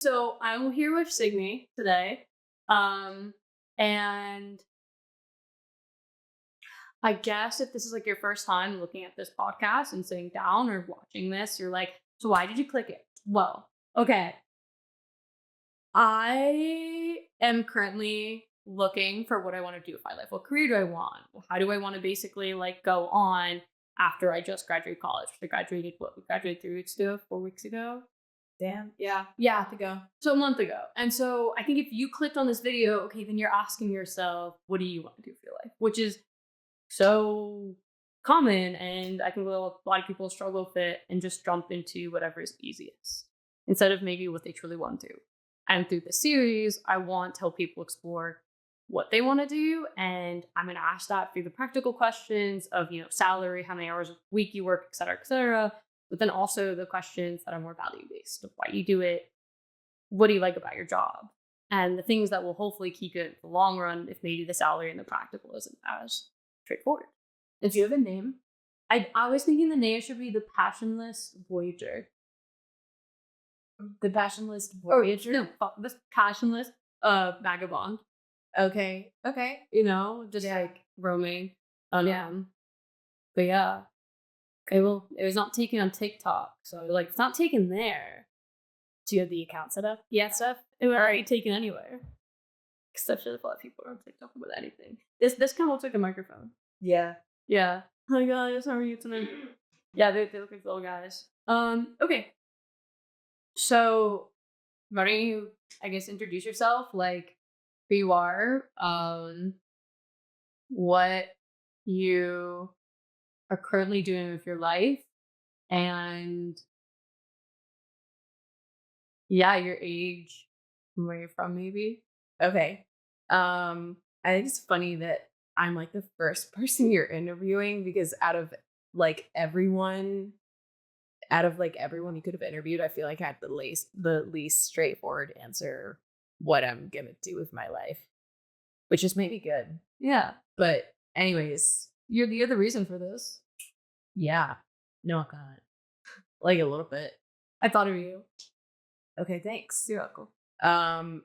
So I'm here with Signy today. And I guess if this is like your first time looking at this podcast and sitting down or watching this, you're like, so why did you click it? Well, okay. I am currently looking for what I want to do with my life. What career do I want? How do I want to basically like go on after I just graduated college? I graduated We graduated 3 weeks ago, 4 weeks ago. Damn. Yeah. Yeah, to go. So a month ago. And so I think if you clicked on this video, okay, then you're asking yourself, what do you want to do for your life? Which is so common. And I think a lot of people struggle with it and just jump into whatever is easiest instead of maybe what they truly want to. And through the series, I want to help people explore what they want to do. And I'm going to ask that through the practical questions of, salary, how many hours a week you work, et cetera, et cetera. But then also the questions that are more value based of why you do it. What do you like about your job? And the things that will hopefully keep you in the long run if maybe the salary and the practical isn't as straightforward. If you have a name, I was thinking the name should be the Passionless Voyager. the Passionless Voyager. No, the Passionless Vagabond. Okay. Just Yeah. like roaming. Yeah. But yeah. Okay, well, it was not taken on TikTok, so like it's not taken there. Do you have the account set up? Yeah, stuff. It would be taken anywhere. Except a lot of people are on TikTok with anything. This kind of looks like a microphone. Yeah. Yeah. Hi guys, how are you tonight? Yeah, they look like little guys. Okay. So why don't you, I guess, introduce yourself, like who you are, what you are currently doing with your life, and yeah, your age, and where you're from, maybe. Okay. I think it's funny that I'm like the first person you're interviewing because out of everyone you could have interviewed, I feel like I had the least straightforward answer what I'm gonna do with my life, which is maybe good. Yeah. But anyways, You're the reason for this. yeah. No, I can't. Like a little bit. I thought of you. Okay, thanks. You're welcome.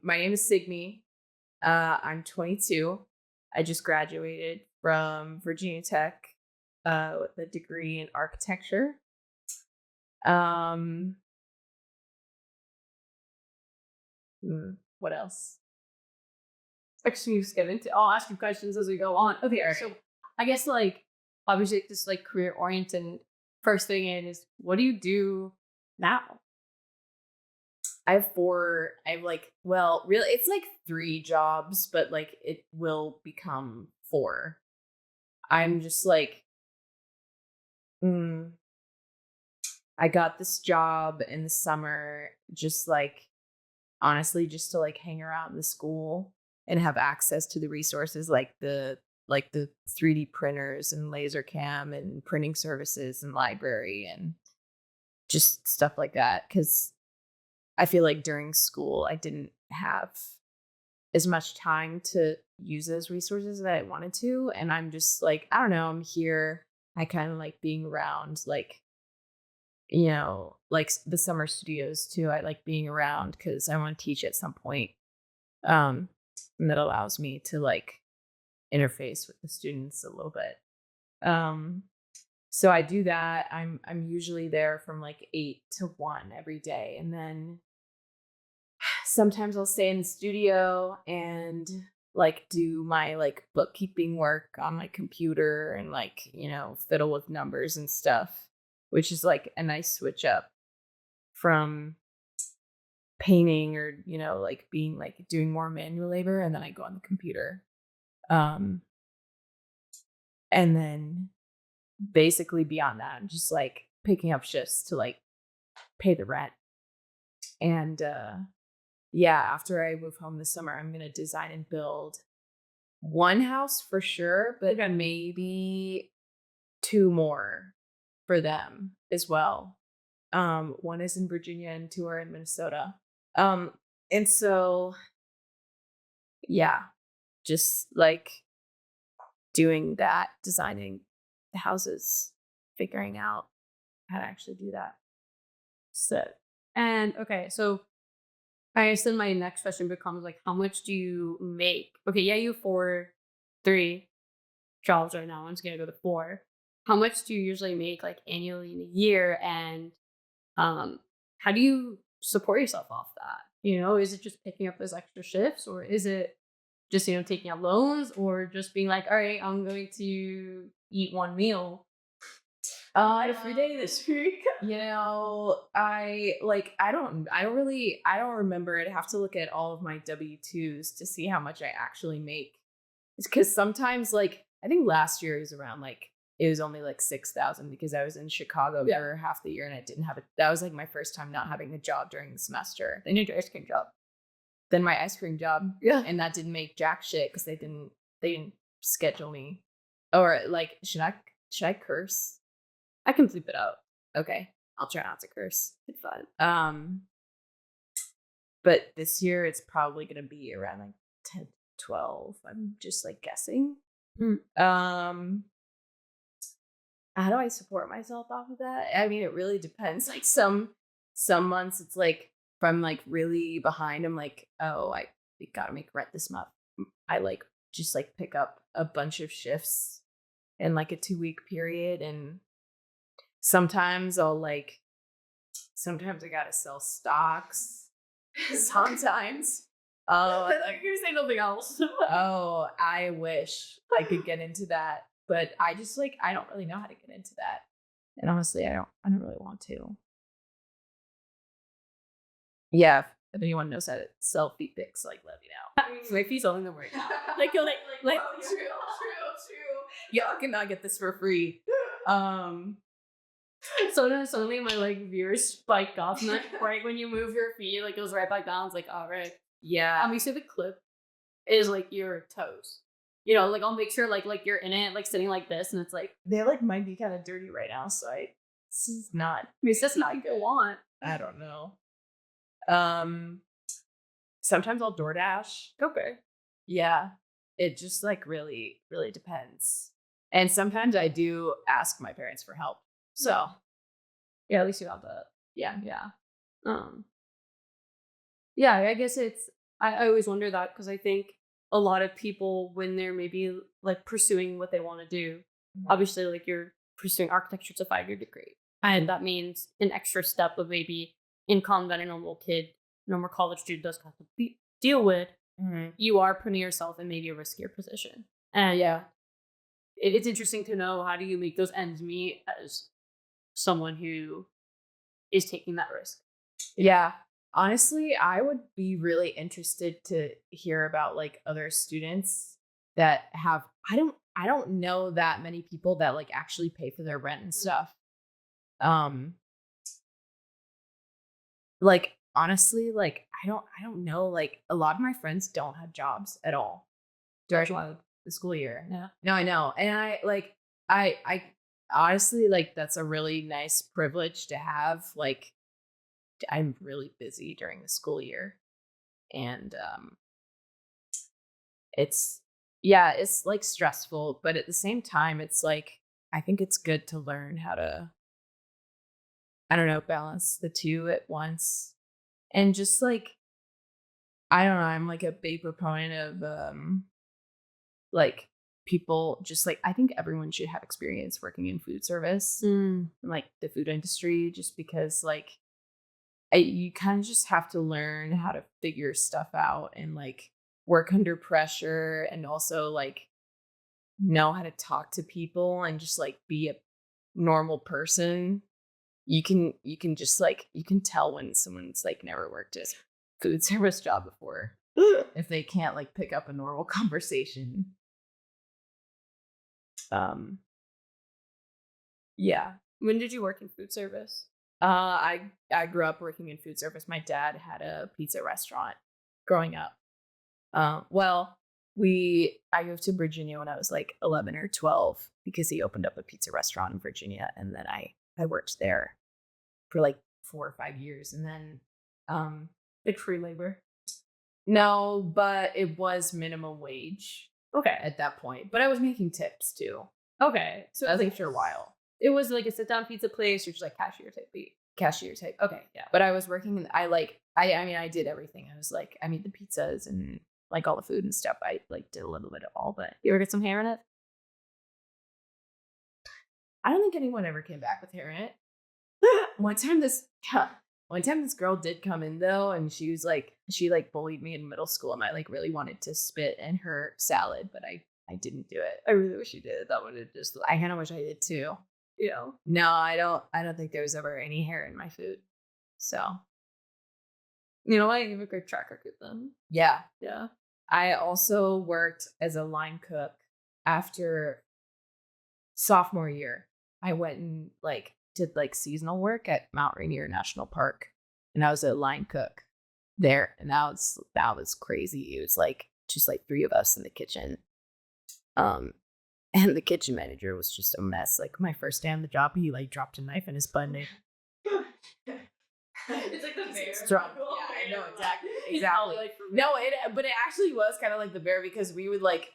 My name is Signy. I'm 22. I just graduated from Virginia Tech with a degree in architecture. What else? Actually, just get into. I'll ask you questions as we go on. Okay, All right. so I guess obviously just career oriented. First thing is, what do you do now? I have really it's 3 jobs, but it will become 4. I'm just I got this job in the summer, just honestly, just to hang around the school and have access to the resources the 3D printers and laser cam and printing services and library and just stuff like that. Because I feel like during school, I didn't have as much time to use those resources that I wanted to. And I'm just I don't know, I'm here. I kind of like being around, the summer studios too. I like being around because I want to teach at some point. And that allows me to interface with the students a little bit. So I do that. I'm usually there from 8 to 1 every day. And then sometimes I'll stay in the studio and do my bookkeeping work on my computer and fiddle with numbers and stuff, which is a nice switch up from painting or being doing more manual labor. And then I go on the computer. And then basically beyond that, I'm just picking up shifts to pay the rent. And yeah, after I move home this summer, I'm gonna design and build one house for sure, but maybe 2 more for them as well. One is in Virginia and 2 are in Minnesota. And so yeah, just doing that, designing the houses, figuring out how to actually do that. So, and okay, so I guess then my next question becomes like, how much do you make? Okay, yeah, you have three jobs right now. One's gonna go to four. How much do you usually make like annually in a year? And um, how do you support yourself off that? Is it just picking up those extra shifts, or is it just taking out loans, or just being like, all right, I'm going to eat one meal? Uh, Had a free day this week. I don't remember. I'd have to look at all of my W-2s to see how much I actually make. Because sometimes, like, I think last year was around like, it was only like 6,000 because I was in Chicago Yeah. for half the year and I didn't have that was like my first time not having a job during the semester. Then you do your ice cream job. Then my ice cream job. Yeah. And that didn't make jack shit because they didn't schedule me. Or like, should I curse? I can bleep it out. Okay. I'll try not to curse. It's fine. But this year it's probably gonna be around like 10, 12. I'm just like guessing. How do I support myself off of that? I mean, it really depends. Like some months it's like if I'm like really behind, I'm like, oh, I gotta make rent this month. I like just like pick up a bunch of shifts in like a 2-week period, and sometimes sometimes I gotta sell stocks. Sometimes. I thought you were gonna say nothing else. Oh, I wish I could get into that, but I just like I don't really know how to get into that. And honestly, I don't really want to. Yeah, if anyone knows how to sell feet pics, like let me know. My feet's selling them right now. True. Yeah, I cannot get this for free. So then suddenly my like viewers spike off, and then right when you move your feet, like it goes right back down. It's like, all right. Yeah. You see the clip is like your toes. Like I'll make sure like you're in it, like sitting like this, and it's like They like might be kind of dirty right now, so this is not. it's just not what you want. I don't know. Sometimes I'll DoorDash. Okay. Yeah. It just like really, really depends. And sometimes I do ask my parents for help. So Yeah, at least you have that. yeah. Yeah. Yeah, I guess I always wonder that because I think a lot of people when they're maybe like pursuing what they want to do, obviously like you're pursuing architecture, it's a 5-year degree. And that means an extra step of maybe income that a normal college student does have to deal with. Mm-hmm. You are putting yourself in maybe a riskier position. And yeah, it's interesting to know how do you make those ends meet as someone who is taking that risk. Yeah. Honestly, I would be really interested to hear about like other students that have I don't know that many people that like actually pay for their rent and stuff. Like honestly, like I don't know, like a lot of my friends don't have jobs at all during the school year. Yeah. No, I know. And I honestly like that's a really nice privilege to have. Like I'm really busy during the school year, and it's like stressful, but at the same time it's like I think it's good to learn how to, I don't know, balance the two at once. And just like I don't know, I'm like a big proponent of like people just like I think everyone should have experience working in food service, like the food industry, just because like you kind of just have to learn how to figure stuff out and like work under pressure, and also like know how to talk to people and just like be a normal person. You can just like you can tell when someone's like never worked a food service job before if they can't like pick up a normal conversation. Yeah. When did you work in food service? I grew up working in food service. My dad had a pizza restaurant growing up. Well, I moved to Virginia when I was like 11 or 12 because he opened up a pizza restaurant in Virginia, and then I worked there for like 4 or 5 years, and then Like free labor. no, but it was minimum wage. Okay. At that point, but I was making tips too. Okay. So I was like for a while. It was like a sit down pizza place or just like cashier type beat. cashier type. Okay, yeah. But I was working in, I did everything. I was like, I made the pizzas and like all the food and stuff. I like did a little bit of all, but You ever get some hair in it? I don't think anyone ever came back with hair in it. One time this one time this girl did come in though, and she like bullied me in middle school, and I like really wanted to spit in her salad, but I didn't do it. I really wish you did. That would have just, I kind of wish I did too. you know. No, I don't think there was ever any hair in my food. So You know what? You have a great track record then. yeah. Yeah. I also worked as a line cook after sophomore year. I went and like did like seasonal work at Mount Rainier National Park, and I was a line cook there, and that was crazy. It was like just like three of us in the kitchen, and the kitchen manager was just a mess. Like my first day on the job, he like dropped a knife in his butt. And It's like the bear. Strong. Yeah, I know exactly. Exactly. No, but it actually was kind of like the bear because we would like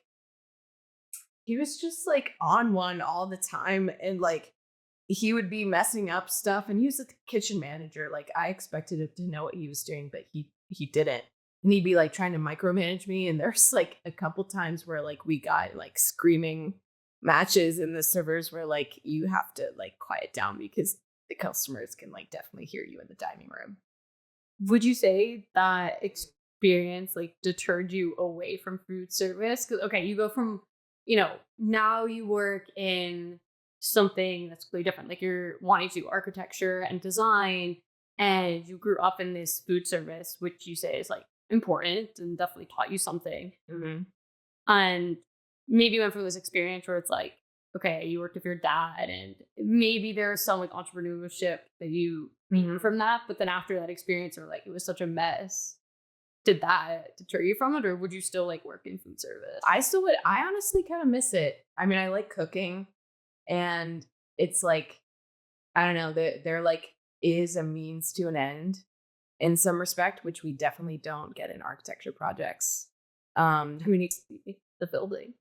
he was just like on one all the time, and like he would be messing up stuff, and he was the kitchen manager. Like I expected him to know what he was doing, but he didn't. And he'd be like trying to micromanage me, and there's like a couple times where like we got like screaming matches, and the servers were like, you have to like quiet down because the customers can like definitely hear you in the dining room. Would you say that experience like deterred you away from food service? Because okay, you go from, now you work in something that's completely different. Like you're wanting to do architecture and design, and you grew up in this food service, which you say is like important and definitely taught you something. Mm-hmm. And maybe you went through this experience where it's like, okay, you worked with your dad, and maybe there's some like entrepreneurship that you learned from that. But then after that experience, or like it was such a mess, did that deter you from it, or would you still like work in food service? I still would. I honestly kind of miss it. I mean, I like cooking, and it's like, I don't know, there like is a means to an end in some respect, which we definitely don't get in architecture projects. I mean, it's the building.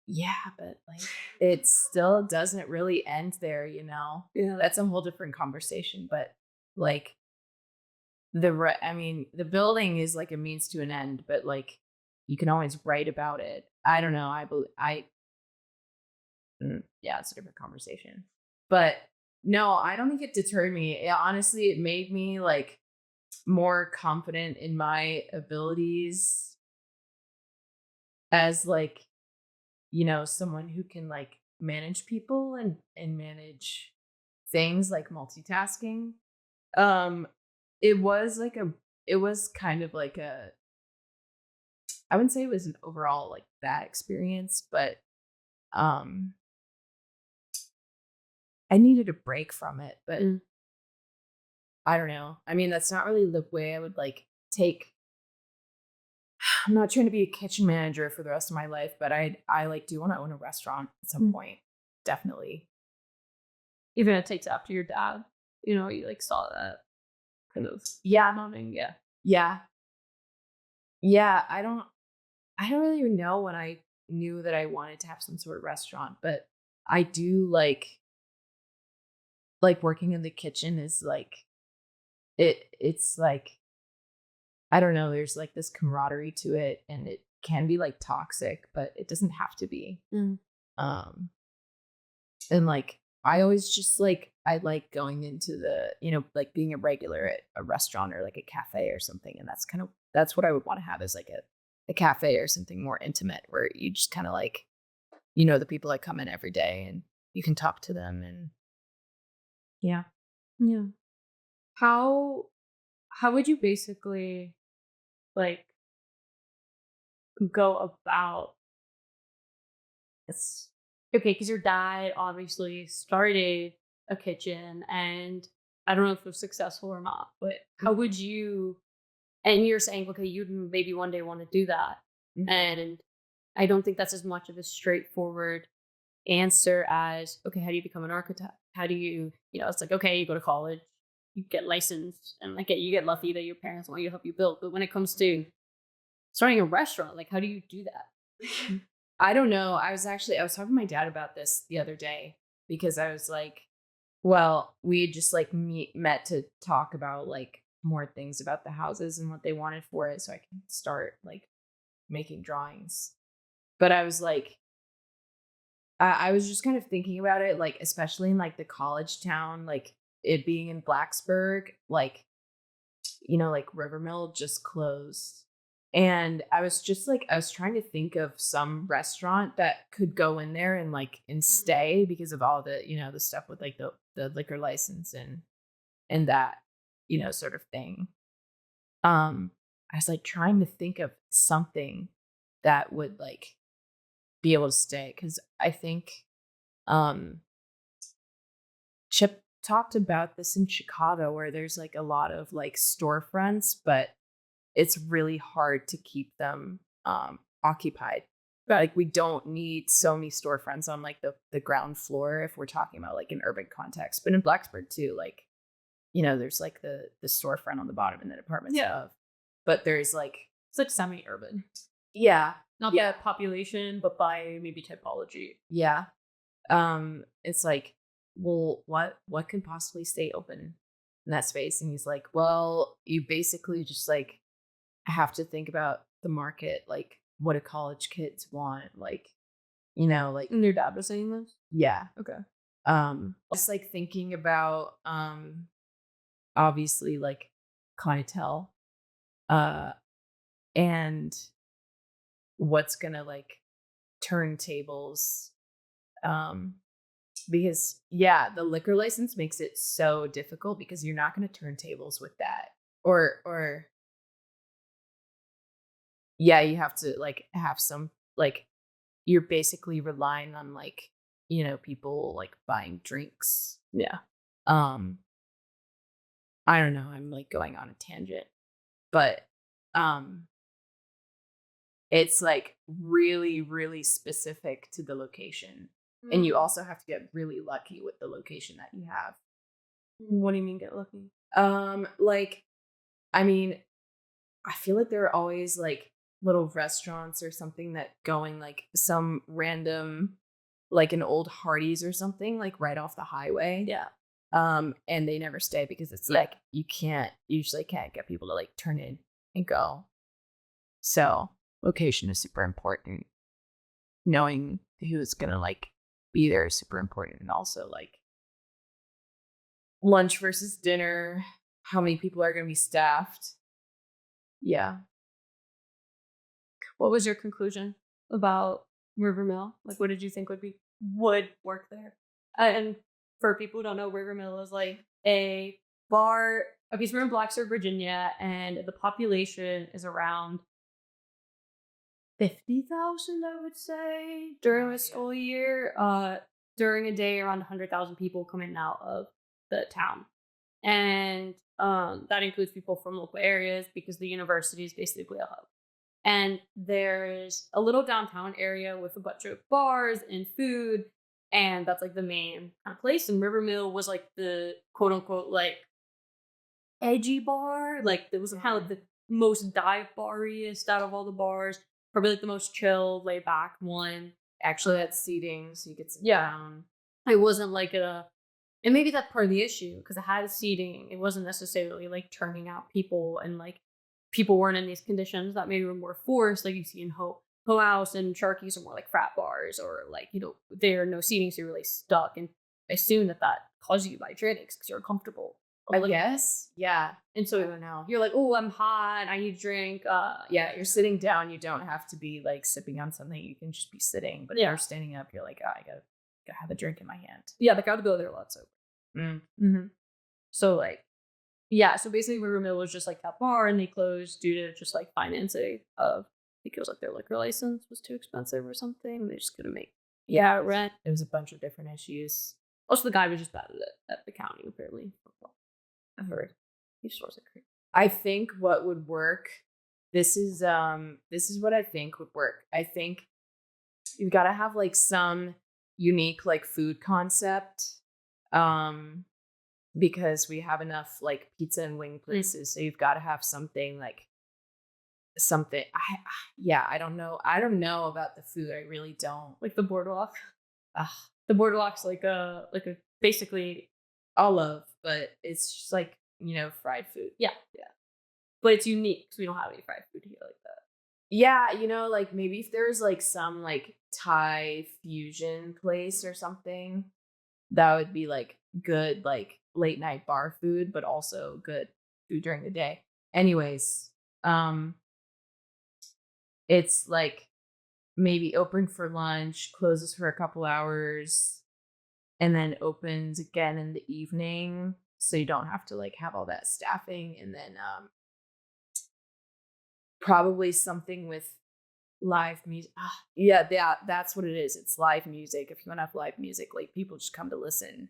Yeah, but like it still doesn't really end there, Yeah. That's a whole different conversation. But like the building is like a means to an end, but like you can always write about it. I don't know. Yeah, it's a different conversation. But no, I don't think it deterred me. Honestly, it made me like more confident in my abilities as like, someone who can like manage people and manage things like multitasking. Um it was kind of like I wouldn't say it was an overall like bad experience, but um I needed a break from it, but I don't know. I mean, that's not really the way I would like take. I'm not trying to be a kitchen manager for the rest of my life, but I like do want to own a restaurant at some point. Definitely. Even if it takes after your dad, you like saw that kind of Yeah. momming. Yeah. Yeah. Yeah. I don't really even know when I knew that I wanted to have some sort of restaurant, but I do like working in the kitchen is like it's like I don't know, there's like this camaraderie to it, and it can be like toxic, but it doesn't have to be. Um and like I always just like I like going into the, like being a regular at a restaurant or like a cafe or something, and that's what I would want to have, is like a cafe or something more intimate where you just kind of like the people that come in every day and you can talk to them, and yeah. Yeah. How would you basically like go about this? Okay, because your dad obviously started a kitchen, and I don't know if it was successful or not, but how would you, and you're saying, okay, you'd maybe one day want to do that. Mhm. And I don't think that's as much of a straightforward answer as, okay, how do you become an architect? How do you, it's like, okay, you go to college, you get licensed, and like you get lucky that your parents want you to help you build. But when it comes to starting a restaurant, like how do you do that? I don't know. I was talking to my dad about this the other day, because I was like, Well, we had just like met to talk about like more things about the houses and what they wanted for it so I can start like making drawings. But I was like, I was just kind of thinking about it, like, especially in like the college town, like it being in Blacksburg, like, like Rivermill just closed. And I was just like, I was trying to think of some restaurant that could go in there and like and stay because of all the, the stuff with like the liquor license and that, sort of thing. I was like trying to think of something that would like be able to stay because I think um Chip talked about this in Chicago where there's like a lot of like storefronts, but it's really hard to keep them occupied. But like we don't need so many storefronts on like the ground floor if we're talking about like an urban context. But in Blacksburg too, like, there's like the storefront on the bottom and then apartments above. But there's like It's like semi-urban. yeah. Not by population, but by maybe typology. Yeah. It's like, well, what can possibly stay open in that space? And he's like, well, you basically just like have to think about the market, like what do college kids want, like, like And your dad was saying this? yeah. Okay. Just like thinking about obviously like clientele, uh, and what's gonna like turn tables, because the liquor license makes it so difficult because you're not going to turn tables with that, or you have to like have some like you're basically relying on like people like buying drinks. Yeah. I don't know, I'm like going on a tangent, but um it's like really really specific to the location. And you also have to get really lucky with the location that you have. What do you mean get lucky? Like, I mean, I feel like there are always like little restaurants or something that going like some random, like an old Hardee's or something, like right off the highway. Yeah. And they never stay because it's like you usually can't get people to like turn in and go. So location is super important. Knowing who's gonna like be there is super important, and also like lunch versus dinner, how many people are going to be staffed. Yeah. What was your conclusion about Rivermill? Like, what did you think would work there? And for people who don't know, Rivermill is like a bar. Okay, so we're in Blacksburg, Virginia, and the population is around 50,000, I would say, during a school year. During a day, around 100,000 people come in and out of the town. And that includes people from local areas because the university is basically a hub. And there's a little downtown area with a bunch of bars and food, and that's like the main kind of place. And Rivermill was like the quote unquote like edgy bar. Like it was kind of like the most dive bar-iest out of all the bars. Probably like the most chill, laid back one. Actually had seating so you could sit down. It wasn't like and maybe that's part of the issue because it had seating. It wasn't necessarily like turning out people, and like people weren't in these conditions that maybe were more forced, like you see in Ho House, and Sharky's are more like frat bars, or like, there are no seating, so you're really stuck. And I assume that causes you by drinks because you're uncomfortable. I guess. Yeah. And so I don't know. you're like, oh, I'm hot, I need a drink. Yeah, you're sitting down. You don't have to be like sipping on something. You can just be sitting. But if you're standing up, you're like, oh, I gotta have a drink in my hand. Yeah, like I would go there a lot sober. Mm-hmm. So like, so basically Rivermill was just like that bar, and they closed due to just like financing of, I think it was like their liquor license was too expensive or something. They just couldn't make rent. It was a bunch of different issues. Also, the guy was just bad at it at accounting, apparently. I've heard. These stores are crazy. I think what would work, this is what I think would work. I think you've got to have like some unique like food concept, because we have enough like pizza and wing places. So you've got to have something like something. I don't know. I don't know about the food. I really don't. Like the boardwalk. The boardwalk's like a basically olive, but it's just like, fried food. Yeah, yeah. But it's unique because we don't have any fried food here like that. Yeah, like maybe if there's like some like Thai fusion place or something, that would be like good, like late night bar food, but also good food during the day. Anyways, um, it's like maybe open for lunch, closes for a couple hours, and then opens again in the evening. So you don't have to like have all that staffing. And then probably something with live music. Yeah, that's what it is. It's live music. If you want to have live music, like people just come to listen.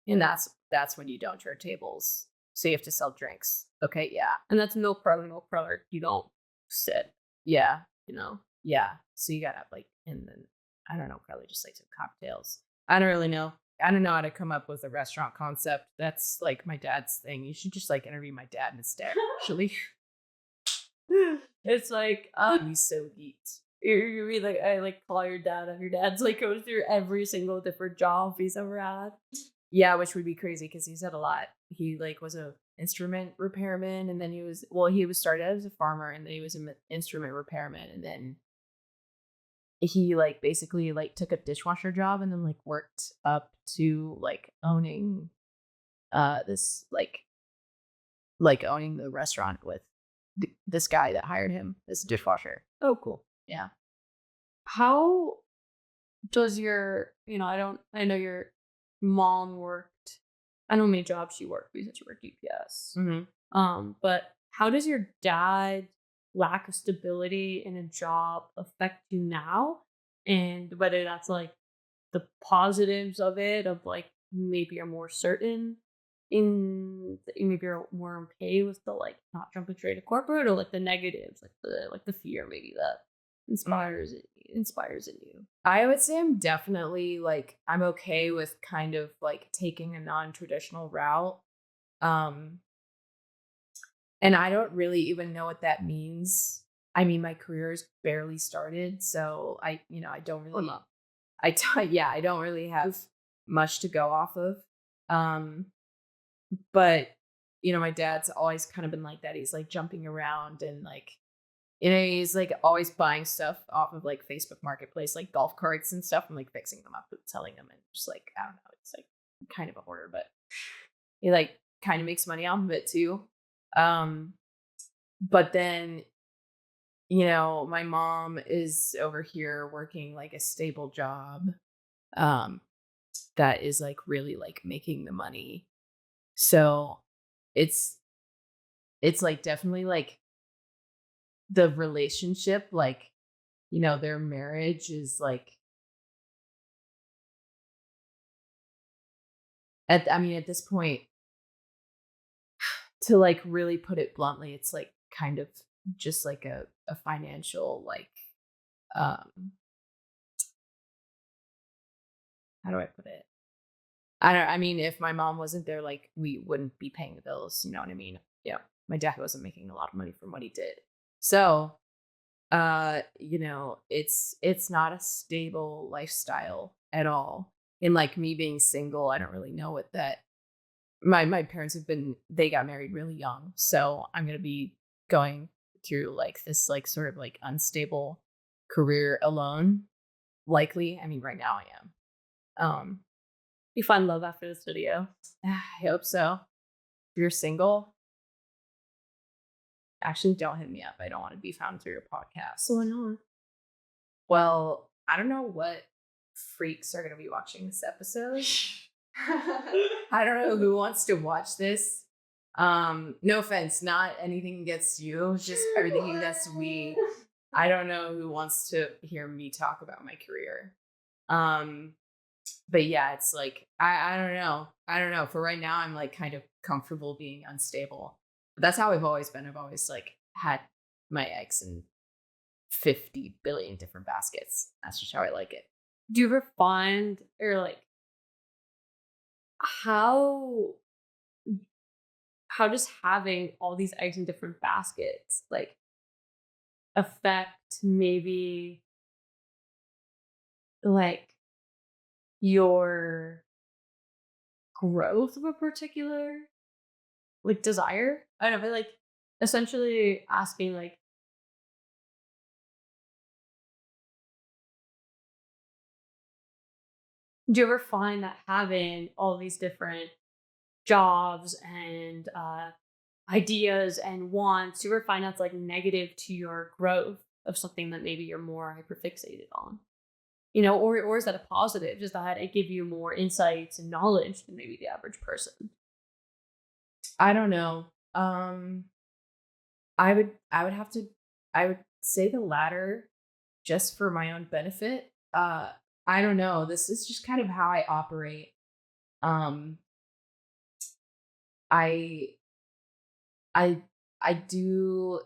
And that's when you don't turn tables. So you have to sell drinks. Okay, yeah. And that's milk parlor, milk parlor. You don't sit, Yeah. you know. Yeah. So you gotta have like, and then I don't know, probably just like some cocktails. I don't really know. I don't know how to come up with a restaurant concept. That's like my dad's thing. You should just like interview my dad instead, actually. It's like, He's so geeked. you read like I like call your dad and your dad's like goes through every single different job he's ever had. Yeah, which would be crazy because he's had a lot. He like was a instrument repairman, and then he was started out as a farmer, and then he was an instrument repairman, and then he like basically like took a dishwasher job, and then like worked up to like owning this like owning the restaurant with this guy that hired him as a dishwasher. Oh, cool. Yeah. How does your, I know your mom worked, I know how many jobs she worked because she worked UPS. But how does your dad lack of stability in a job affect you now? And whether that's like the positives of it, of like maybe you're more certain maybe you're more okay with the like not jumping straight to corporate, or like the negatives, like the fear maybe that inspires in you. I would say I'm definitely like I'm okay with kind of like taking a non-traditional route. Um and I don't really even know what that means. I mean, my career's barely started, so I don't Or really not. yeah, I don't really have much to go off of. Um but my dad's always kind of been like that. He's like jumping around and like he's like always buying stuff off of like Facebook Marketplace, like golf carts and stuff, and like fixing them up and selling them, and just like I don't know, it's like kind of a hoarder, but he like kind of makes money off of it too. Um, but then my mom is over here working like a stable job, um, that is like really like making the money. So it's like definitely like the relationship, like their marriage is like at this point, to like really put it bluntly, it's like kind of just like a financial like um how do I put it? I mean, if my mom wasn't there, like we wouldn't be paying the bills, you know what I mean? Yeah. My dad wasn't making a lot of money from what he did. So it's not a stable lifestyle at all. And like me being single, I don't really know what that my parents they got married really young, so I'm gonna be going through like this like sort of like unstable career alone, likely. I mean, right now I am. You find love after this video. I hope so. If you're single, actually don't hit me up. I don't want to be found through your podcast. So on. Well, I don't know what freaks are gonna be watching this episode. I don't know who wants to watch this. No offense, not anything against you, just everything against we. I don't know who wants to hear me talk about my career. But yeah, it's like I don't know. I don't know. For right now, I'm like kind of comfortable being unstable. But that's how I've always been. I've always like had my eggs in 50 billion different baskets. That's just how I like it. Do you ever find, or like, how does having all these eggs in different baskets like affect maybe like your growth of a particular like desire. I don't know, but like essentially asking like, do you ever find that having all these different jobs and ideas and wants, do you ever find that's like negative to your growth of something that maybe you're more hyperfixated on? You know, or is that a positive? Does that it give you more insights and knowledge than maybe the average person? I don't know. I would have to I would say the latter just for my own benefit. I don't know. This is just kind of how I operate. Um I I I do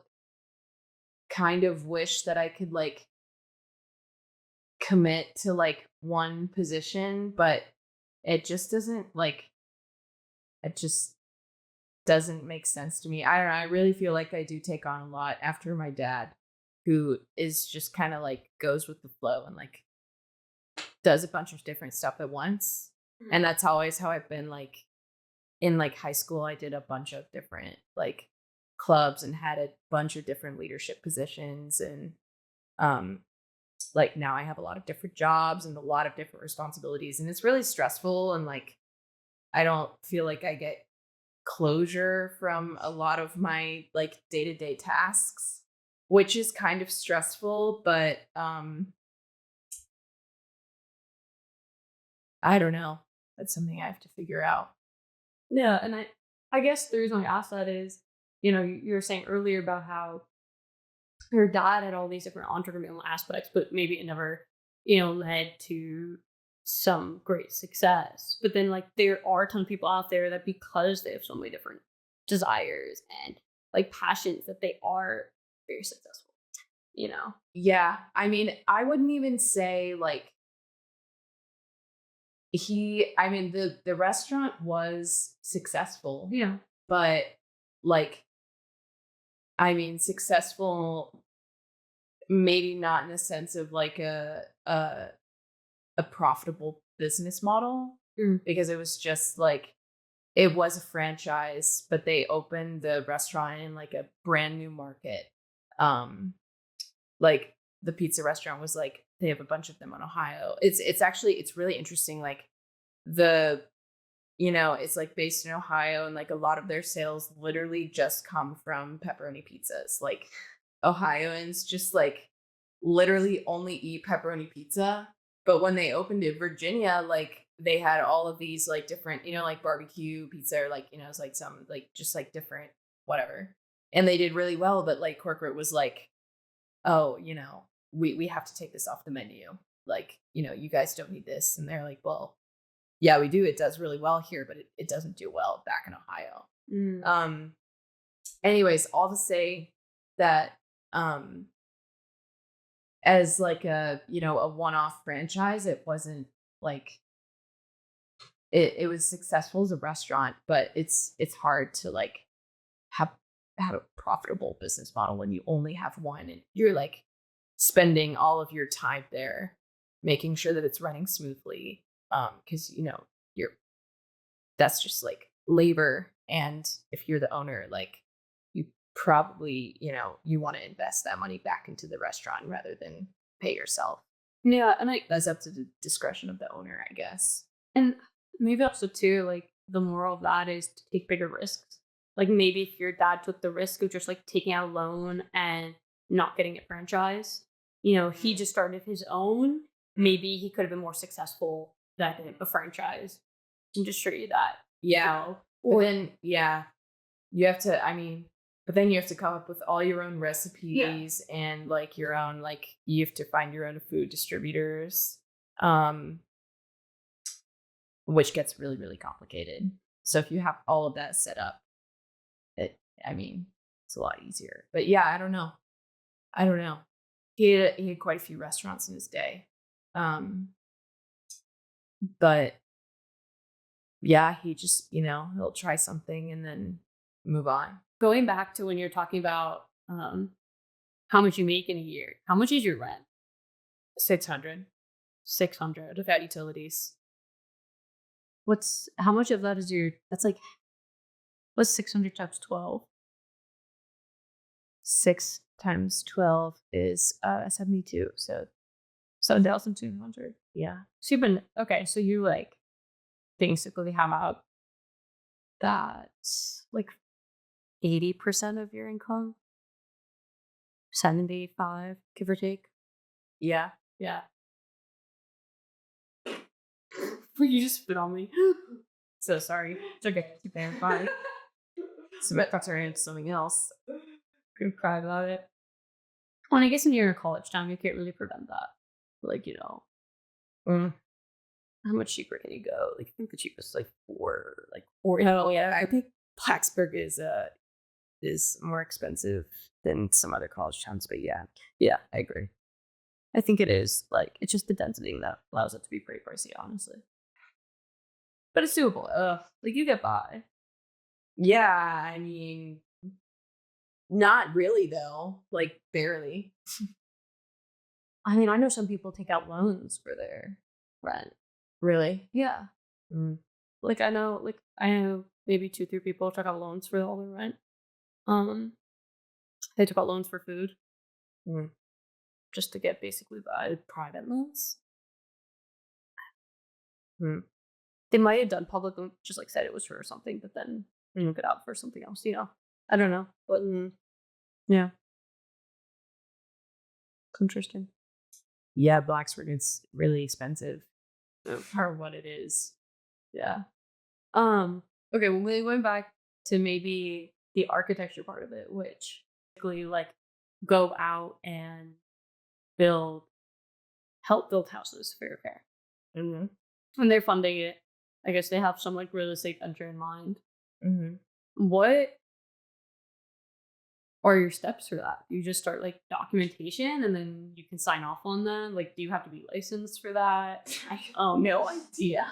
kind of wish that I could like commit to like one position, but it just doesn't like it just doesn't make sense to me. I don't know. I really feel like I do take on a lot after my dad, who is just kind of like goes with the flow and like does a bunch of different stuff at once. And that's always how I've been like in like high school. I did a bunch of different like clubs and had a bunch of different leadership positions and um like now I have a lot of different jobs and a lot of different responsibilities and it's really stressful and like I don't feel like I get closure from a lot of my like day-to-day tasks, which is kind of stressful, but I don't know. That's something I have to figure out. Yeah, and I guess the reason I asked that is, you know, you were saying earlier about how your dad had all these different entrepreneurial aspects, but maybe it never, you know, led to some great success. But then like there are a ton of people out there that because they have so many different desires and like passions that they are very successful, you know? Yeah, I mean, I wouldn't even say like I mean the restaurant was successful, Yeah. but like I mean successful maybe not in the sense of like a profitable business model Mm. because it was just like it was a franchise, but they opened the restaurant in like a brand new market. Um like the pizza restaurant was like they have a bunch of them in Ohio. It's actually it's really interesting like the it's like based in Ohio and like a lot of their sales literally just come from pepperoni pizzas. Like Ohioans just like literally only eat pepperoni pizza. But when they opened in Virginia, like they had all of these like different, like barbecue pizza or like, it's like some like just like different whatever. And they did really well, but like corporate was like, oh, we have to take this off the menu. Like, you guys don't need this. And they're like, well, yeah, we do. It does really well here, but it doesn't do well back in Ohio. Mm. Anyways, all to say that um as like a one-off franchise, it wasn't like it was successful as a restaurant, but it's hard to like have have a profitable business model when you only have one and you're like spending all of your time there making sure that it's running smoothly because you're that's just like labor. And if you're the owner, like you probably, you want to invest that money back into the restaurant rather than pay yourself. Yeah, and I That's up to the discretion of the owner, I guess. and maybe also too, like the moral of that is to take bigger risks. Like maybe if your dad took the risk of just like taking out a loan and not getting it franchised, you know, he just started his own. Maybe he could have been more successful than a franchise industry that, you Yeah. know, But or then, yeah, you have to, I mean, but then you have to come up with all your own yeah, recipes and like your own, like, you have to find your own food distributors, um, which gets really, really complicated. So if you have all of that set up, I mean, it's a lot easier. But yeah, I don't know. I don't know. He had quite a few restaurants in his day. Um, but yeah, he just, he'll try something and then move on. going back to when you're talking about how much you make in a year, how much is your rent? 600 600 without utilities. how much of that is that's like, what's 600 times 12? 6 times 12 is 72. So 7,200. yeah. So so you like basically have out that like 80% of your income, 75, give or take. Yeah. Yeah. You just spit on me. So sorry. It's okay. Keep there. Fine. That's into something else. Could cry about it. Well, and I guess when you're in a college town, you can't really prevent that. Like, Mm. how much cheaper can you go? Like, I think the cheapest is like four. Oh yeah, I think Blacksburg is more expensive than some other college towns, but yeah, Yeah, I agree. I think it is. Like, it's just the density that allows it to be pretty pricey, honestly. But it's doable. Like you get by. Yeah, I mean, not really though. Like barely. I mean, I know some people take out loans for their rent. Really? Yeah. Mm. I know maybe 2, 3 people took out loans for all their rent. Um, they took out loans for food Mm. just to get basically by private loans. Mm. They might have done public loan, just like said it was for something, but then took it out for something else. I don't know, but yeah, interesting. Yeah, Blacksburg is really expensive for what it is. Yeah. Okay, when we went back to maybe the architecture part of it, which basically like go out and build help build houses for your parents. Mm-hmm. When they're funding it, I guess they have some like real estate venture in mind. Mm-hmm. What are your steps for that? You just start like documentation and then you can sign off on them? Like, do you have to be licensed for that? No idea.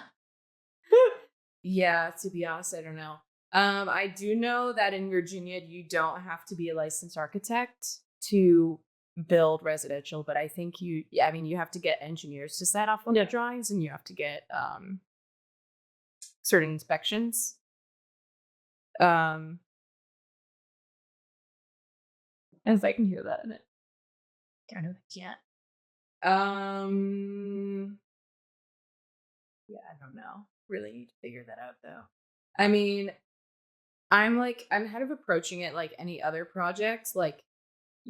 Yeah, to be honest, I don't know. I do know that in Virginia, you don't have to be a licensed architect to build residential, but I think yeah, I mean, you have to get engineers to sign off on the drawings, and you have to get certain inspections. If I can hear that in it. I know they can't. Yeah, I don't know. Really need to figure that out though. I mean, I'm kind of approaching it like any other projects. Like,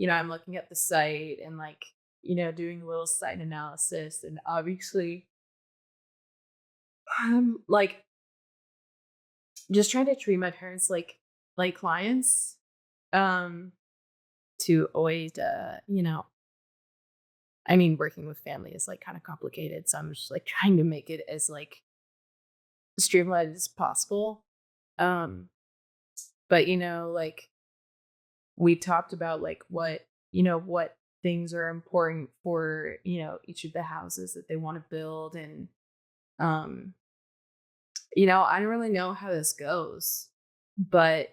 I'm looking at the site and like, doing a little site analysis, and obviously I'm like just trying to treat my parents like clients. To always I mean, working with family is like kind of complicated, so I'm just like trying to make it as like streamlined as possible. Um, but like we talked about like what things are important for, each of the houses that they want to build. And, I don't really know how this goes, but,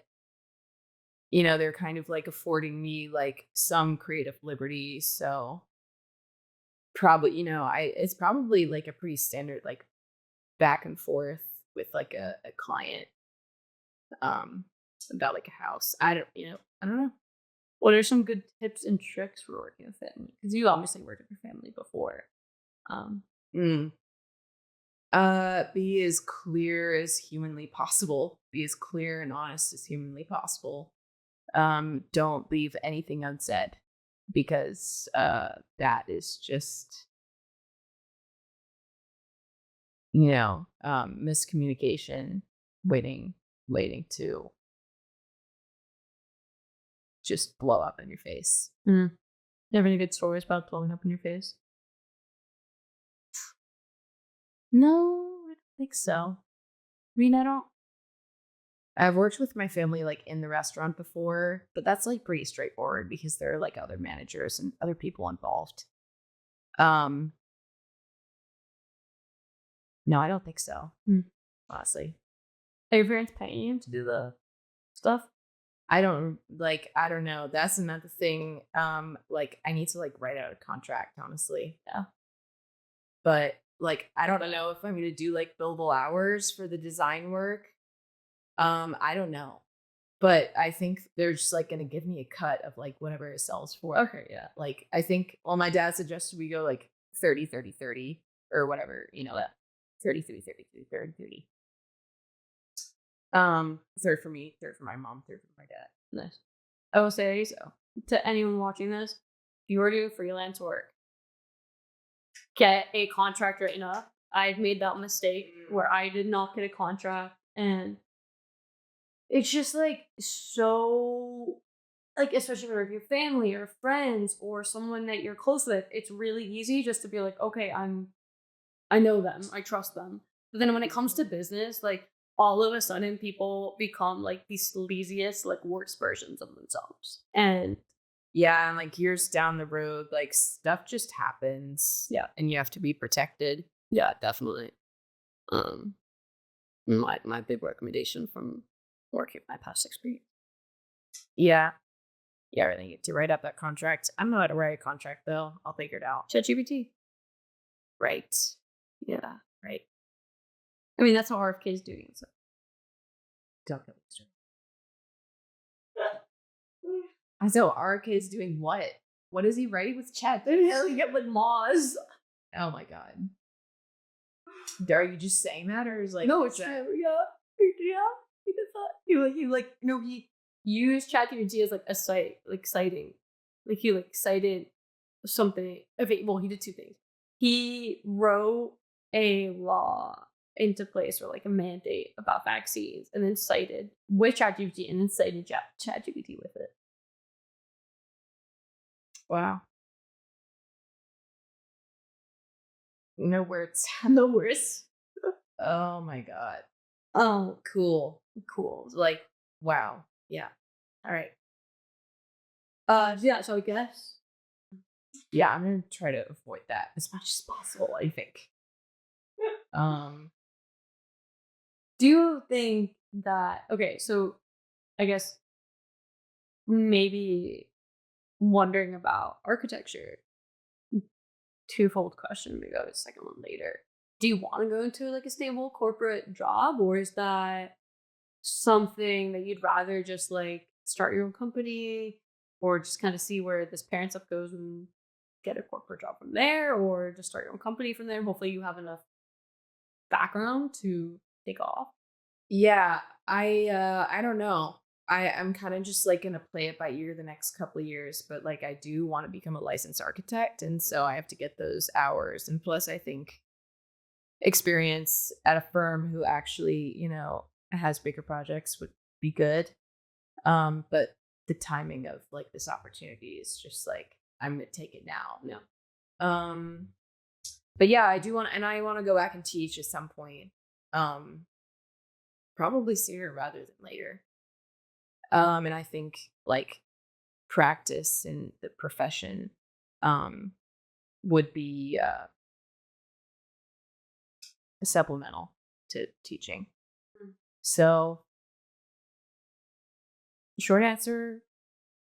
they're kind of like affording me like some creative liberty. So probably, it's probably like a pretty standard, like back and forth with like a client, about like a house. I don't know. What are some good tips and tricks for working with family? Because you obviously worked with your family before. Mm. Be as clear as humanly possible. Be as clear and honest as humanly possible. Don't leave anything unsaid, because that is just miscommunication waiting to just blow up in your face. You have any good stories about blowing up in your face? No, I don't think so. I mean, I don't. I've worked with my family like in the restaurant before, but that's like pretty straightforward because there are like other managers and other people involved. Um, no, I don't think so. Honestly, Are your parents paying you to do the stuff? I don't know. That's another thing. Like I need to like write out a contract, honestly. Yeah. But like, I don't know if I'm gonna do like billable hours for the design work. I don't know. But I think they're just like gonna give me a cut of like whatever it sells for. Okay, yeah. Like I think my dad suggested we go like 30, 30, 30, or whatever, that 30, 30, 30, 30, 30, 30. Third for me, third for my mom, third for my dad. Nice. I will say so to anyone watching this, if you are doing freelance work, get a contract written up. I've made that mistake where I did not get a contract, and it's just like so, like, especially with your family or friends or someone that you're close with, it's really easy just to be like, okay, I know them, I trust them. But then when it comes to business, like, all of a sudden people become like the sleaziest, like, worst versions of themselves. And Yeah, and like years down the road, like stuff just happens. Yeah. And you have to be protected. yeah, definitely. Um, my big recommendation from working my past experience. Yeah. Yeah, I really need to write up that contract. I don't know how to write a contract though. I'll figure it out. ChatGPT. Right. Yeah. Right. I mean, that's what RFK is doing. So. Don't get me started. I know RK is doing what? What is he writing with chat? You get with Moz. Oh my god. Are you just saying that, or is like No, it's true. Yeah. He did that. He used ChatGPT as like a citing. Like he like cited something. Okay, well, he did two things. He wrote a law into place, or like a mandate about vaccines, and then cited with ChatGPT, and then cited ChatGPT with it. Wow. No words. No worse. Oh my god. Oh, Cool. Like, wow. Yeah. All right. yeah. So I guess. Yeah, I'm gonna try to avoid that as much as possible, I think. Do you think that so I guess maybe wondering about architecture, twofold question, maybe I'll go a second one later. Do you want to go into like a stable corporate job, or is that something that you'd rather just like start your own company, or just kind of see where this parent stuff goes and get a corporate job from there, or just start your own company from there? Hopefully you have enough background to take off. Yeah, I don't know. I'm kind of just like gonna play it by ear the next couple of years, but like I do want to become a licensed architect, and so I have to get those hours. And plus, I think experience at a firm who actually, has bigger projects would be good. But the timing of like this opportunity is just like I'm gonna take it now. No. But yeah, I want to go back and teach at some point. Probably sooner rather than later. And I think like practice in the profession would be supplemental to teaching. So short answer,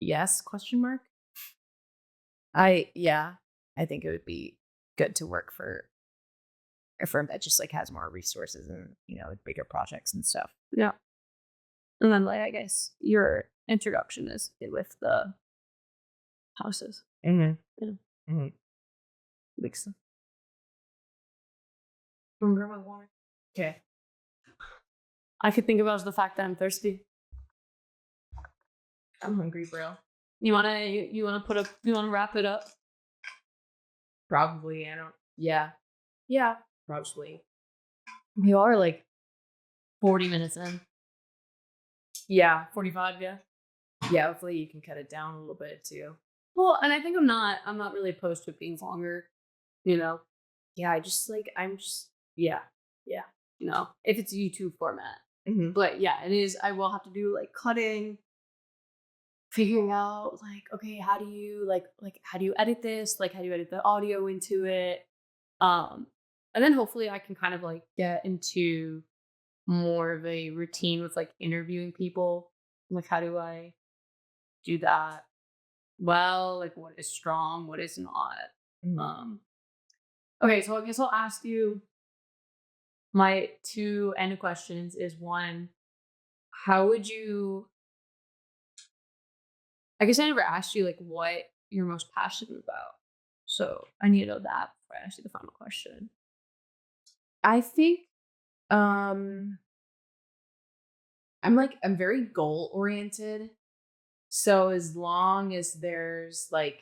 yes, question mark. I think it would be good to work for a firm that just like has more resources and, bigger projects and stuff. Yeah. And then like I guess your introduction is with the houses. Mm-hmm. Yeah. Mm-hmm. Big stuff. I'm gonna grab my water. Okay. I could think about the fact that I'm thirsty. I'm hungry, bro. You wanna wrap it up? Probably. Yeah, probably. We are like 40 minutes in. Yeah. 45, yeah. Yeah, hopefully you can cut it down a little bit too. Well, and I think I'm not really opposed to it being longer, Yeah, yeah. if it's a YouTube format. Mm-hmm. But yeah, it is. I will have to do like cutting, figuring out like, okay, how do you how do you edit this? Like, how do you edit the audio into it? And then hopefully I can kind of like get into more of a routine with like interviewing people. Like, how do I do that? Well, like what is strong, what is not. Mm-hmm. Okay, so I guess I'll ask you my two end questions is one, how would you I guess I never asked you like what you're most passionate about. So I need to know that before I ask you the final question. I think um I'm very goal oriented. So as long as there's like,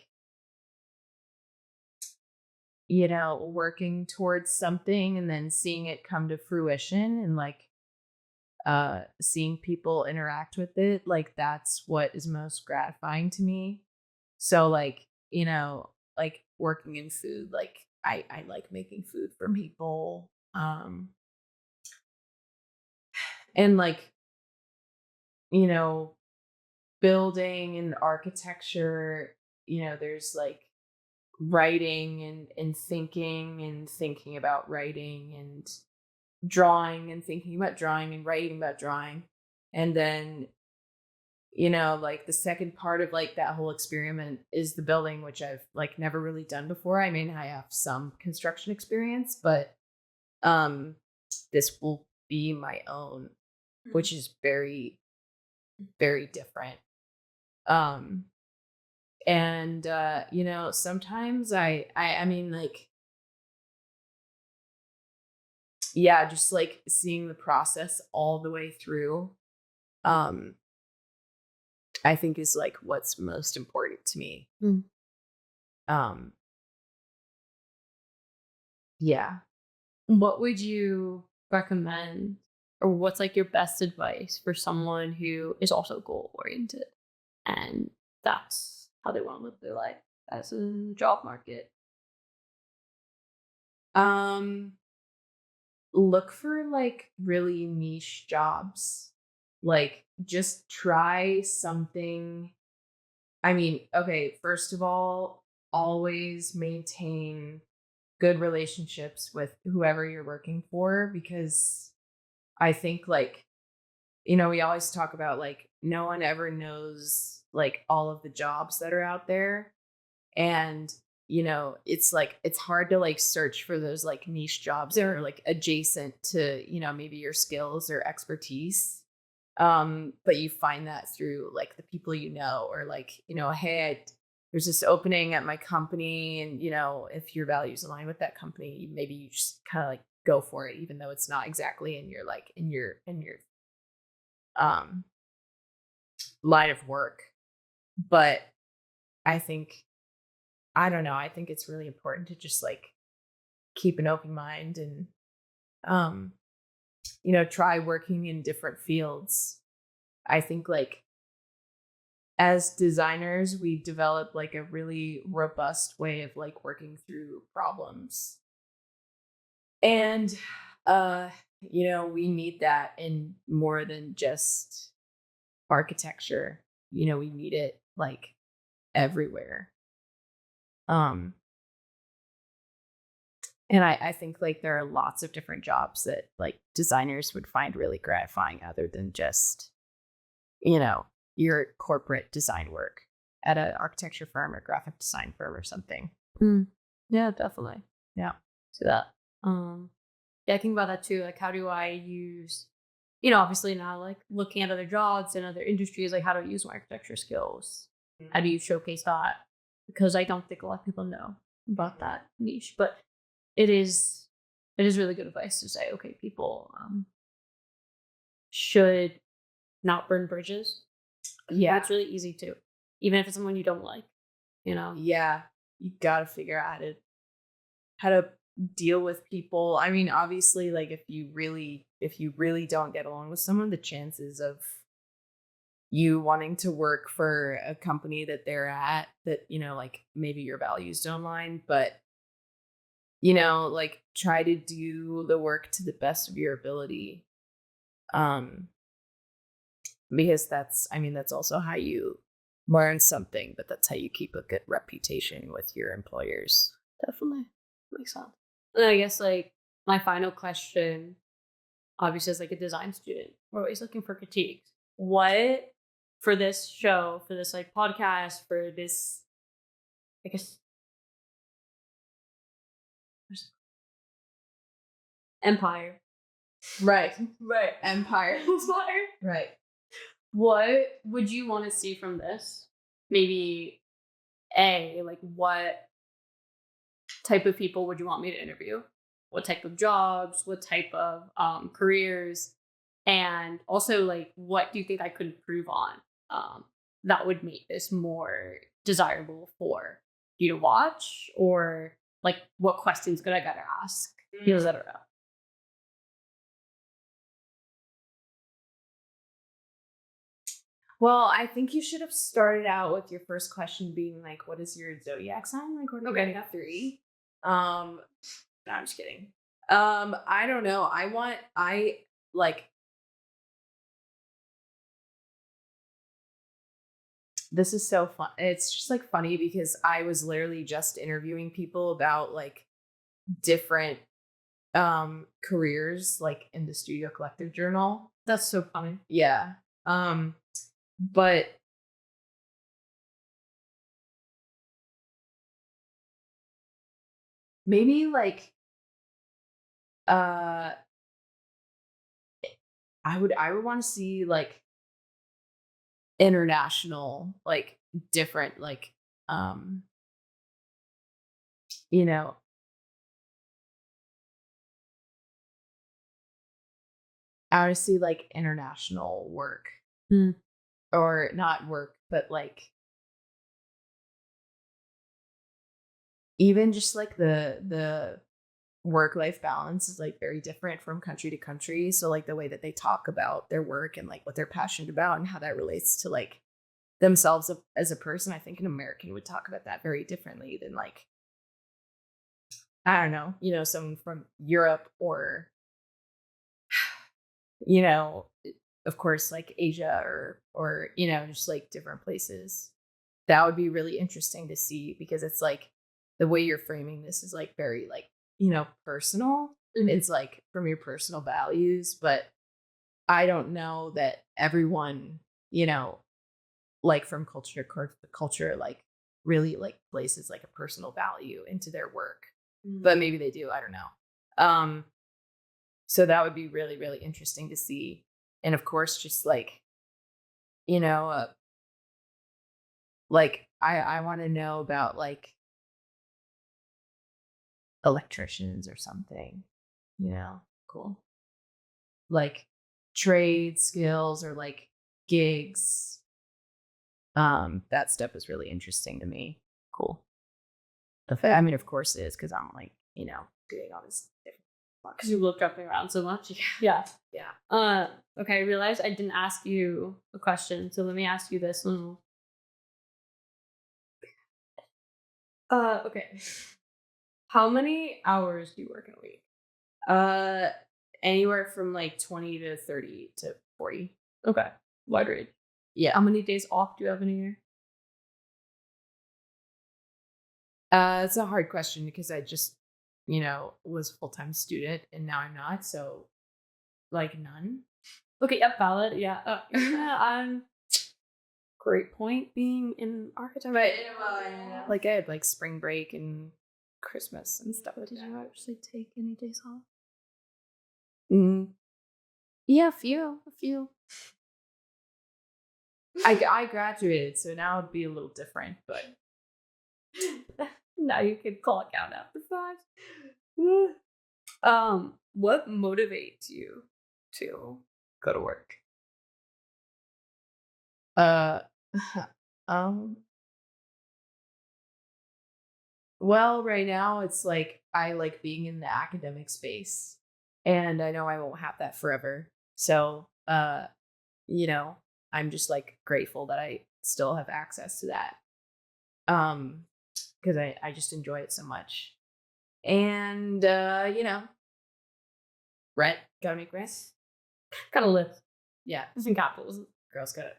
working towards something and then seeing it come to fruition and like seeing people interact with it, like that's what is most gratifying to me. So like, like working in food, like I like making food for people. And like, you know, building and architecture, there's like writing and thinking about writing and drawing and thinking about drawing and writing about drawing. And then, like the second part of like that whole experiment is the building, which I've like never really done before. I mean, I have some construction experience, but um this will be my own, which is very, very different. Um and sometimes I mean like, yeah, just like seeing the process all the way through, um I think is like what's most important to me. Mm. um yeah. What would you recommend, or what's like your best advice for someone who is also goal oriented and that's how they want to live their life as a job market? um Look for like really niche jobs, like just try something. I mean, okay, first of all, always maintain good relationships with whoever you're working for, because I think like, we always talk about like no one ever knows like all of the jobs that are out there. And it's like it's hard to like search for those like niche jobs that are like adjacent to, maybe your skills or expertise. But you find that through like the people, or like, hey, there's this opening at my company, and if your values align with that company, maybe you just kind of like go for it, even though it's not exactly in your like in your um line of work. But I think, I don't know, I think it's really important to just like keep an open mind and um try working in different fields. I think like as designers we develop like a really robust way of like working through problems, and we need that in more than just architecture. We need it like everywhere. um And I think like there are lots of different jobs that like designers would find really gratifying, other than just, you know, your corporate design work at an architecture firm or graphic design firm or something. Mm. Yeah, definitely. Yeah. See that. Um, yeah, I think about that too. Like, how do I use, obviously now, like looking at other jobs and other industries, like how do I use my architecture skills? How do you showcase that? Because I don't think a lot of people know about that niche, but it is, it is really good advice to say, okay, people should not burn bridges. Yeah. That's really easy to, even if it's someone you don't like, you know. Yeah. You got to figure out how to deal with people. I mean, obviously, like if you really don't get along with someone, the chances of you wanting to work for a company that they're at, that, like maybe your values don't align, but like try to do the work to the best of your ability. Um, because that's also how you learn something, but that's how you keep a good reputation with your employers. Definitely makes sense. And I guess like my final question, obviously, as like a design student, we're always looking for critiques. What for this show, for this like podcast, for this, I guess Empire. Right. Right. Empire. Empire. Right. What would you want to see from this? Maybe like what type of people would you want me to interview? What type of jobs? What type of careers? And also, like, what do you think I could improve on that would make this more desirable for you to watch? Or like, what questions could I gotta ask? Etc. Well, I think you should have started out with your first question being like, what is your zodiac sign? Like, we're Okay. gonna have 3. No, I'm just kidding. I don't know. I like this is so fun. It's just like funny because I was literally just interviewing people about like different careers like in the Studio Collective Journal. That's so funny. Yeah. But maybe like uh I would want to see like international, like different, like um you know, I want to see like international work, Mm. or not work, but like even just like the work life balance is like very different from country to country. So like the way that they talk about their work and like what they're passionate about and how that relates to like themselves as a person, I think an American would talk about that very differently than like, I don't know, someone from Europe or, you know, of course, like Asia or just like different places. That would be really interesting to see because it's like the way you're framing this is like very like, personal. Mhm. It's like from your personal values, but I don't know that everyone, like from culture to culture, like really like places like a personal value into their work. But maybe they do. I don't know. So that would be really, really interesting to see. And of course, just like, you know, uh, like I want to know about like electricians or something, cool. Like trade skills or like gigs. That stuff is really interesting to me. Cool. I mean, of course it is because I'm like, doing all this different. Because you love jumping around so much. Yeah. Yeah. Okay, I realized I didn't ask you a question, so let me ask you this one. Okay. How many hours do you work in a week? Anywhere from like 20 to 30 to 40. Okay. Wide range. Yeah. How many days off do you have in a year? It's a hard question because I just, was full-time student and now I'm not. So like none. Okay, yep, valid. Yeah. Yeah, great point being in architecture. But like I had like spring break and Christmas and stuff like Did that. you actually take any days off? Yeah, a few. I graduated, so now it'd be a little different, but Now you can clock out after 5. What motivates you to go to work? uh um well, right now it's like I like being in the academic space and I know I won't have that forever. So, I'm just like grateful that I still have access to that. Because I just enjoy it so much. And rent, gotta make rent. Kind of live. Yeah. It's in capitalism. Girls gotta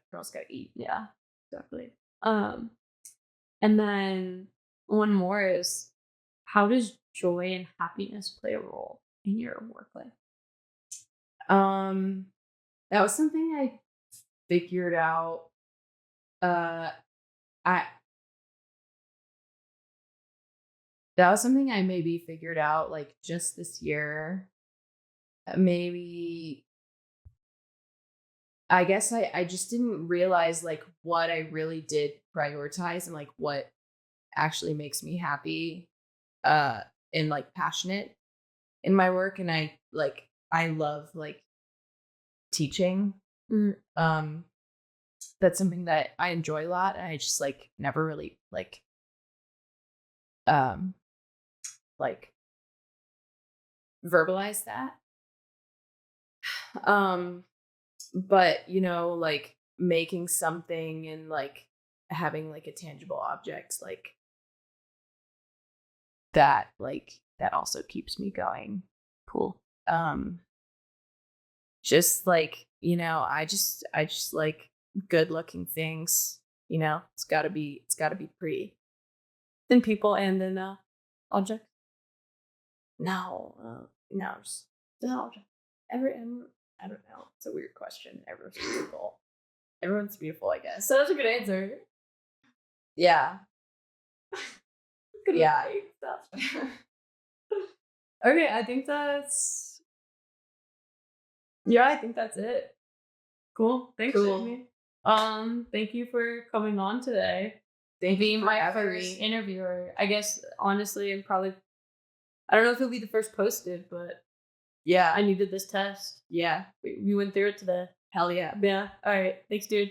eat. Yeah, exactly. And then one more is, how does joy and happiness play a role in your work life? Um that was something I figured out. Uh I That was something I maybe figured out like just this year. Maybe I guess I just didn't realize like what I really did prioritize and like what actually makes me happy uh and like passionate in my work, and I love like teaching. Mm. Um that's something that I enjoy a lot, and I just like never really um like verbalize that. Um but like making something and like having like a tangible object that also keeps me going. Cool. Um just like, I just like good looking things, it's got to be pretty. Then people and then objects. No, just no. I don't know. It's a weird question. Everyone's beautiful. Everyone's beautiful, I guess. So that's a good answer. Yeah. Good Yeah. stuff. Okay, I think that's I think that's it. Cool. Thanks, Cool. Amy. Thank you for coming on today. Thank Being you for my having first me. interviewer. I guess honestly, I don't know if it'll be the first posted, but Yeah. I needed this test. Yeah. We went through it today. Hell yeah. Yeah. All right. Thanks, dude.